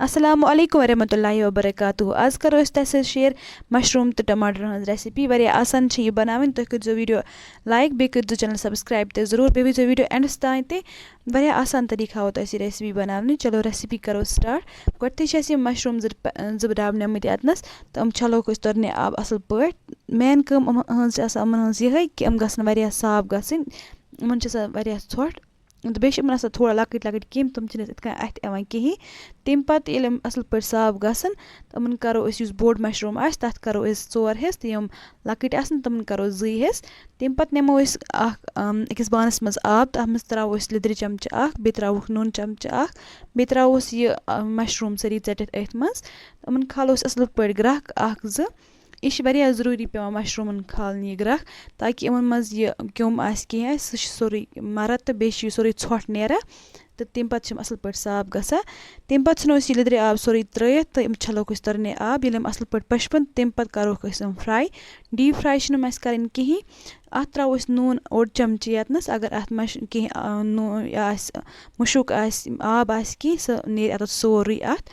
अस्सलामु अलैकुम वरहमतुल्लाहि वबरकातुहू आज करो अस तोह शेयर मशरूम तो टमाटर हज रेसिपी वारिया आसान यह बनावन तुह कर वीडियो लाइक बे कर चैनल सब्सक्राइब तो जरूर बे वो वीडियो एंडस तान ते वारिया आसान तरीका हो यह रेसिपी बनावन चलो रेसिपी करो स्टार्ट गोडे मशरूम जब डब नमत अतनस तो छलो तरने आब असल पे मेन कम अमन ये कि गसन साफ गसन इन ोट तो बे थोड़ा लकट लकट कम तम इत अथ कहें तम पे असल पे साफ गसन तमन करो बोड़ मशरूम तथ करो 4 हिस्स तो यम लकट तमन करो 2 हिस्स तम पे नमो अकिस बानस मज आब तथ मज त्रो लिद्र चमचा बे त्रो नून चमचा बे त्रो यह मशरूम सारी टित अथ मज तमन खालो असल पे ग्रख 2 यह ज़रूरी पे मशरूमन खालन यह ग्रख ताकि इन मज यह क्योम कहें सोरे मरद तो बे सोरे ोट नेरा तो तम पे असल पे साफ गसा तम पे नो लिद्र आब सोरे त्रित तो छलो तरने आब ये असल पे पशपन तम पे करो फ्राई डीप फ्राई कर कहें अत त्रो नून ओड चमचे यतनस अगर अत कह मुशुक आब कह सह ने अत सोरे अत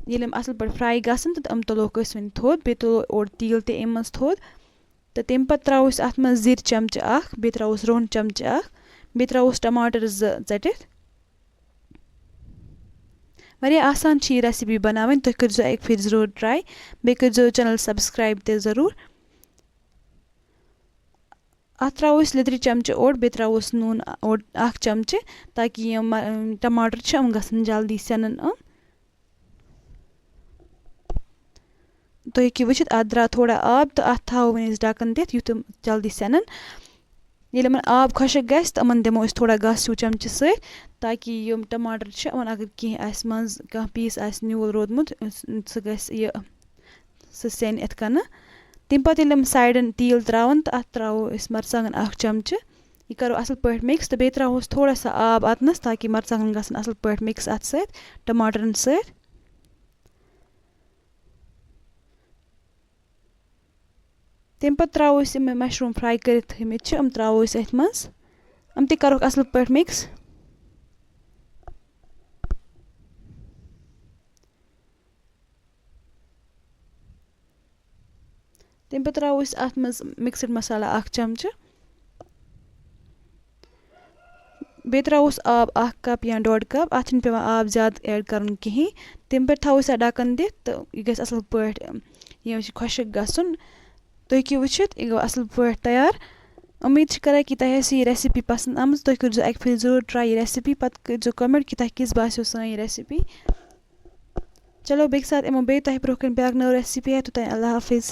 ये असल पे फ्राई गसन तो तुलोक वन थोद बे तुलो ओर तील ते अम मज थोद तो तम पे त्रो अत मज जीर चमचा बे त्रो रोन चमचा बे त्रो टमाटर 2 टित वारिया आसान यह रेसिपी बनावन तुह कर एक फिर जरूर ट्राई बे कर चैनल सब्सक्राइब ते जरूर अत त्रो लिद्र चमचे ओड बे त्रो नून ओड 1 चमचे ताकि यम टमाटर गसन जल्दी सेनन तो हेकि वुचित अत द्रा थोड़ा आब तो अत थो वन ढक्कन दित युत जल्दी सेनन ये आब खुशक गस तो अमन दिमो थोड़ा गस हूँ चमचे सत ताकि यम टमाटर अमन अगर कह मज कह पीस न्यूल रोदमुत सह गस सह सेन इत कन तम पे साइडन तील त्रावन तो अत त्रो मरचांगन 1 चमचे यह करो असल पे मिक्स तो बे त्रो थोड़ा सा आब अतनस ताकि मरचांगन गसन असल पे मिक्स अत सत टमाटरन सत तम पे त्रो मशरूम फ्राई कर थमित त्रो अथ मज ते करो असल पे मिक्स तम पे त्रो अथ मज मिक्सड मसाला 1 चमचे बे त्रो आब 1 कप या 1.5 कप अत पे आब ज्यादा ऐड कर कहें तम पे थो ढक्कन दित तो यह गस असल पे यह खुशक गसन तो हेकि वुचित यह गो असल पे तैयार उम्मीद कर कि तह यह रेसिपी पसंद आम तुह कर एक फिर जरूर ट्राई यह रेसिपी पे कर कमेंट कि तह किस बासो सन यह रेसिपी चलो बेक साथ इमो बे तह ब्रोह ब्याक नव रेसिपी है तो अल्लाह हाफिज़।